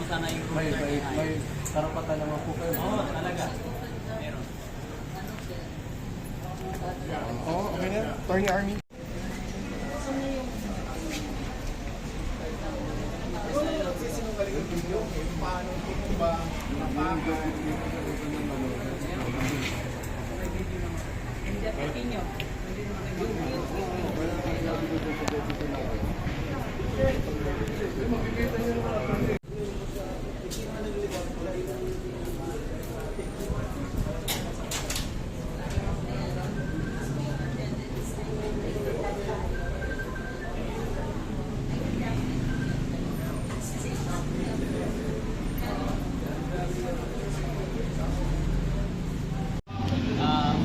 sana yung may karapatan naman po kayo. Oo, talaga. Meron. Oo, okay na. Attorney Army.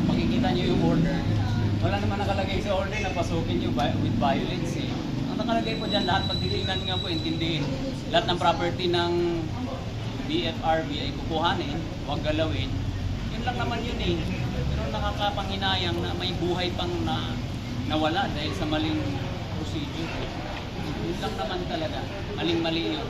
Makikita nyo yung order. Wala naman nakalagay sa order na pasukin nyo with violence eh. Ang nakalagay po dyan, lahat pagtitingnan nga po, intindihin. Lahat ng property ng BFRB ay kukuhanin, huwag galawin. Yun lang naman yun eh. Pero nakakapanghinayang na may buhay pang nawala dahil sa maling procedure. Yun lang naman talaga. Maling-mali yun.